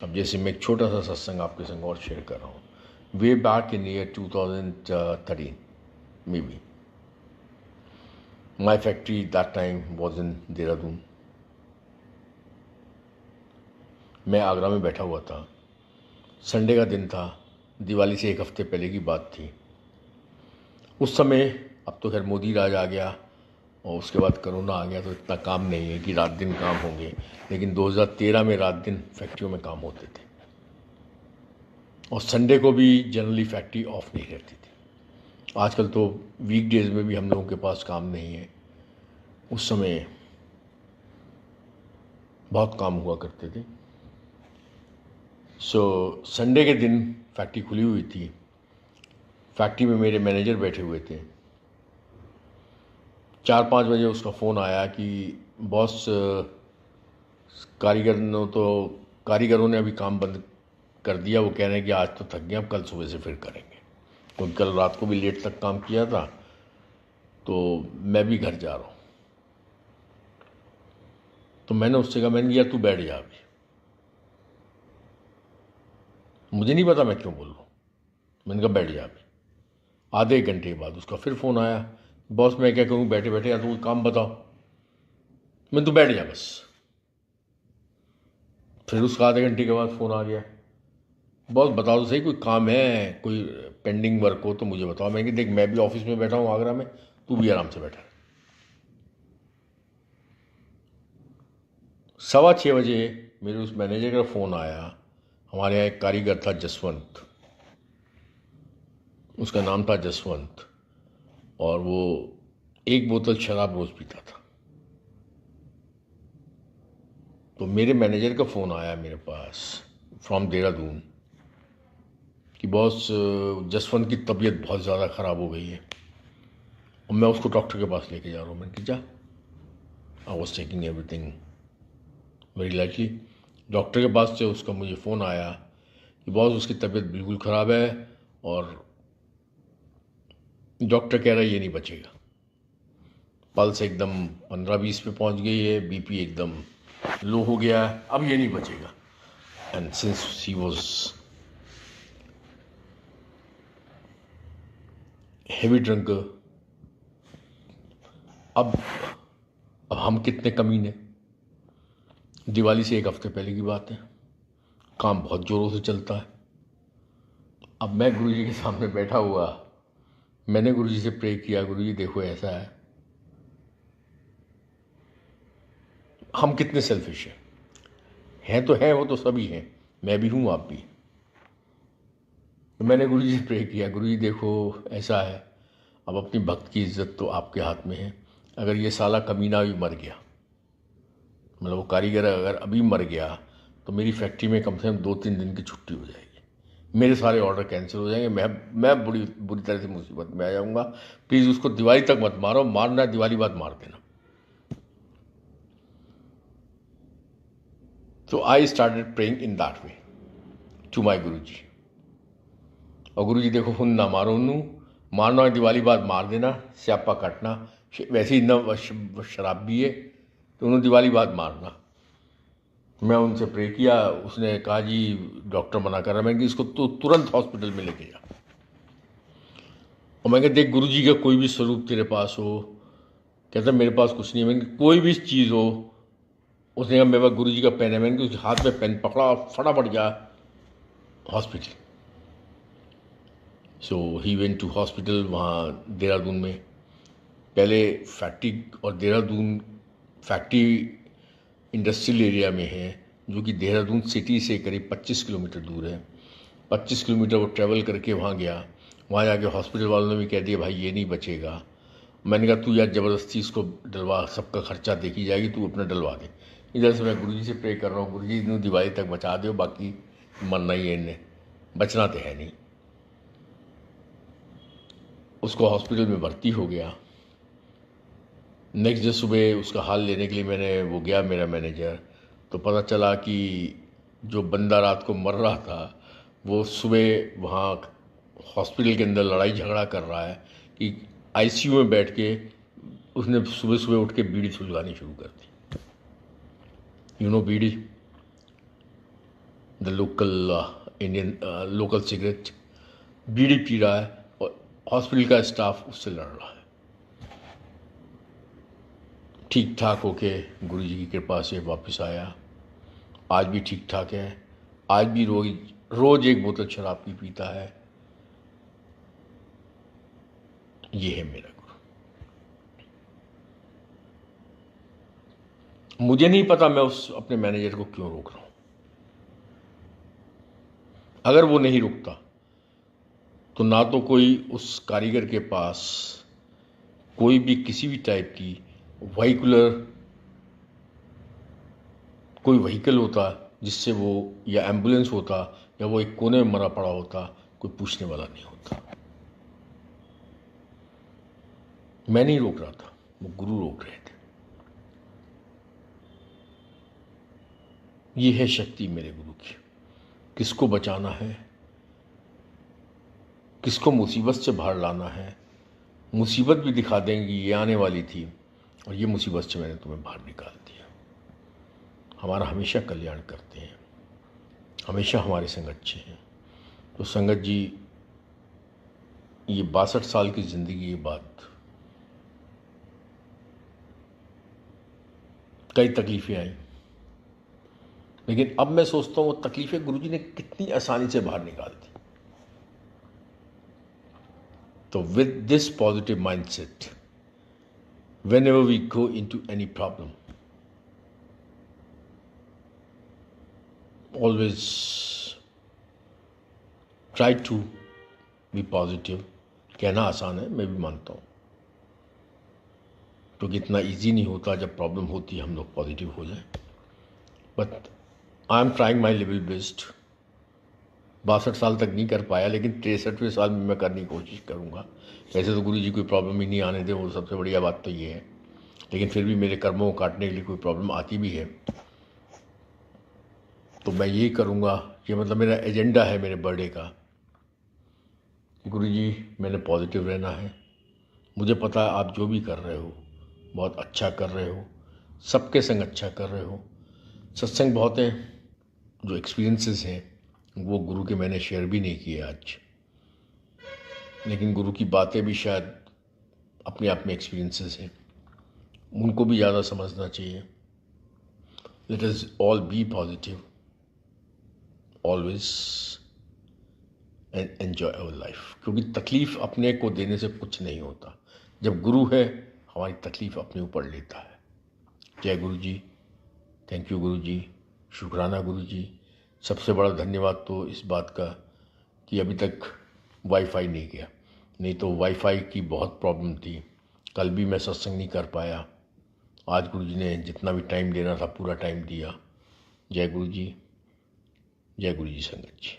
अब जैसे मैं एक छोटा सा सत्संग आपके संग और शेयर कर रहा हूँ। Way back in year 2013 may be my factory that time was in Dehradun. मैं आगरा में बैठा हुआ था। संडे का दिन था, दिवाली से एक हफ्ते पहले की बात थी। उस समय, अब तो खैर मोदी राज आ गया और उसके बाद कोरोना आ गया, तो इतना काम नहीं है कि रात दिन काम होंगे, लेकिन 2013 में रात दिन फैक्ट्रियों में काम होते थे और संडे को भी जनरली फैक्ट्री ऑफ नहीं रहती थी। आजकल तो वीकडेज में भी हम लोगों के पास काम नहीं है। उस समय बहुत काम हुआ करते थे। संडे के दिन फैक्ट्री खुली हुई थी। फैक्ट्री में मेरे मैनेजर बैठे हुए थे। 4-5 बजे उसका फ़ोन आया कि बॉस, कारीगरों ने अभी काम बंद कर दिया। वो कह रहे हैं कि आज तो थक गए, अब कल सुबह से फिर करेंगे, क्योंकि कल रात को भी लेट तक काम किया था, तो मैं भी घर जा रहा हूँ। तो मैंने उससे कहा, मैंने कहा तू बैठ जा अभी। मुझे नहीं पता मैं क्यों बोल रहा हूँ। मैंने कहा बैठ जा अभी। आधे एक घंटे के बाद उसका फिर फ़ोन आया, बॉस मैं क्या करूँ बैठे बैठे, या तो कोई काम बताओ। मैं तू बैठ जा बस। फिर उसका आधे घंटे के बाद फ़ोन आ गया, बॉस बताओ तो सही, कोई काम है, कोई पेंडिंग वर्क हो तो मुझे बताओ। मैं कि देख, मैं भी ऑफिस में बैठा हूँ आगरा में, तू भी आराम से बैठा। 6:15 बजे मेरे उस मैनेजर का फ़ोन आया। हमारे यहाँ एक कारीगर था जसवंत, उसका नाम था जसवंत, और वो एक बोतल शराब रोज़ पीता था। तो मेरे मैनेजर का फ़ोन आया मेरे पास फ्रॉम देहरादून कि बॉस, जसवंत की तबीयत बहुत ज़्यादा ख़राब हो गई है और मैं उसको डॉक्टर के पास लेके जा रहा हूँ। मैंने कहा जा। I was taking everything very lightly. Doctor के पास से उसका मुझे फ़ोन आया कि बॉस, उसकी तबीयत बिल्कुल ख़राब है और डॉक्टर कह रहा है ये नहीं बचेगा। पल्स एकदम 15-20 पे पहुंच गई है, बीपी एकदम लो हो गया है, अब ये नहीं बचेगा। And since he was heavy drunker, अब हम कितने कमीने। दिवाली से एक हफ्ते पहले की बात है, काम बहुत ज़ोरों से चलता है। अब मैं गुरुजी के सामने बैठा हुआ, मैंने गुरुजी से प्रे किया, गुरुजी देखो ऐसा है। हम कितने सेल्फिश हैं तो हैं, वो तो सभी हैं, मैं भी हूँ, आप भी। तो मैंने गुरुजी से प्रे किया, गुरुजी देखो ऐसा है, अब अपनी भक्त की इज्जत तो आपके हाथ में है। अगर ये साला कमीना भी मर गया, मतलब वो कारीगर अगर अभी मर गया, तो मेरी फैक्ट्री में कम से कम 2-3 दिन की छुट्टी हो जाएगी, मेरे सारे ऑर्डर कैंसिल हो जाएंगे, मैं बुरी बुरी तरह से मुसीबत में आ जाऊँगा। प्लीज़ उसको दिवाली तक मत मारो, मारना है दिवाली बाद मार देना। तो I started praying in that way to my guru ji. और गुरु जी देखो, हुन ना मारो, उन्नू मारना है दिवाली बाद मार देना, स्यापा काटना, वैसे ही न शराब भी है तो उन्होंने दिवाली बाद मारना। मैं उनसे प्रे किया, उसने कहा जी डॉक्टर मना कर रहा है। मैंने कि इसको तो तुरंत हॉस्पिटल में लेके जा। और मैं कहा देख गुरु जी का कोई भी स्वरूप तेरे पास हो। कहता मेरे पास कुछ नहीं है। मैंने कोई भी चीज़ हो। उसने कहा मेरे पास गुरु जी का पेन है। मैंने कि उसके हाथ में पेन पकड़ा और फटाफट जा hospital. So he went to hospital वहाँ देहरादून में। पहले फैक्ट्री, और देहरादून फैक्ट्री इंडस्ट्रियल एरिया में है, जो कि देहरादून सिटी से करीब 25 किलोमीटर दूर है। 25 किलोमीटर वो ट्रैवल करके वहाँ गया। वहाँ जाके हॉस्पिटल वालों ने भी कह दिया भाई ये नहीं बचेगा। मैंने कहा तू यार ज़बरदस्ती इसको डलवा, सबका खर्चा देखी जाएगी, तू अपना डलवा दे। इधर से मैं गुरुजी से प्रे कर रहा हूँ, गुरुजी इन्हों दिवाली तक बचा दो, बाकी मरना ही है इन्हें, बचना तो है नहीं। उसको हॉस्पिटल में भर्ती हो गया। नेक्स्ट डे सुबह उसका हाल लेने के लिए वो गया मेरा मैनेजर। तो पता चला कि जो बंदा रात को मर रहा था, वो सुबह वहाँ हॉस्पिटल के अंदर लड़ाई झगड़ा कर रहा है कि आईसीयू में बैठ के उसने सुबह सुबह उठ के बीड़ी सुलगानी शुरू कर दी। Bidi. The local Indian local cigarette, bidi पी रहा है और हॉस्पिटल का स्टाफ उससे लड़ रहा है। ठीक ठाक होके गुरुजी की कृपा से वापस आया, आज भी ठीक ठाक है, आज भी रोज एक बोतल शराब की पीता है। ये है मेरा गुरु। मुझे नहीं पता मैं उस अपने मैनेजर को क्यों रोक रहा हूं। अगर वो नहीं रुकता तो ना तो कोई उस कारीगर के पास कोई भी किसी भी टाइप की कोई व्हीकल होता जिससे वो, या एम्बुलेंस होता, या वो एक कोने में मरा पड़ा होता, कोई पूछने वाला नहीं होता। मैं नहीं रोक रहा था, वो गुरु रोक रहे थे। ये है शक्ति मेरे गुरु की। किसको बचाना है, किसको मुसीबत से बाहर लाना है, मुसीबत भी दिखा देंगी ये आने वाली थी और ये मुसीबत से मैंने तुम्हें बाहर निकाल दिया। हमारा हमेशा कल्याण करते हैं, हमेशा हमारे संग अच्छे हैं। तो संगत जी, ये 62 साल की ज़िंदगी के बाद कई तकलीफ़ें आई, लेकिन अब मैं सोचता हूँ वो तकलीफ़ें गुरुजी ने कितनी आसानी से बाहर निकाल दी। तो with this positive mindset, whenever we go into any problem, always try to be positive। कहना आसान है, मैं भी मानता हूँ, क्योंकि इतना इजी नहीं होता जब प्रॉब्लम होती है हम लोग पॉजिटिव हो जाए। But I am trying my level best. 62 साल तक नहीं कर पाया, लेकिन 63वें साल में मैं करने की कोशिश करूँगा। वैसे तो गुरु जी कोई प्रॉब्लम ही नहीं आने दे, वो सबसे बढ़िया बात तो ये है, लेकिन फिर भी मेरे कर्मों को काटने के लिए कोई प्रॉब्लम आती भी है तो मैं यही करूँगा। ये मतलब मेरा एजेंडा है मेरे बर्थडे का कि गुरु जी मैंने पॉजिटिव रहना है। मुझे पता है आप जो भी कर रहे हो बहुत अच्छा कर रहे हो, सबके संग अच्छा कर रहे हो। सत्संग बहुत हैं, जो एक्सपीरियंसेस हैं वो गुरु के मैंने शेयर भी नहीं किए आज, लेकिन गुरु की बातें भी शायद अपने आप में एक्सपीरियंसेस हैं, उनको भी ज़्यादा समझना चाहिए। Let us all be positive always and enjoy our life, क्योंकि तकलीफ़ अपने को देने से कुछ नहीं होता। जब गुरु है हमारी तकलीफ़ अपने ऊपर लेता है। जय गुरु जी, थैंक यू गुरु जी, शुक्राना गुरु जी। सबसे बड़ा धन्यवाद तो इस बात का कि अभी तक वाईफाई नहीं गया, नहीं तो वाईफाई की बहुत प्रॉब्लम थी। कल भी मैं सत्संग नहीं कर पाया, आज गुरु जी ने जितना भी टाइम देना था पूरा टाइम दिया। जय गुरु जी, जय गुरु जी संगत जी।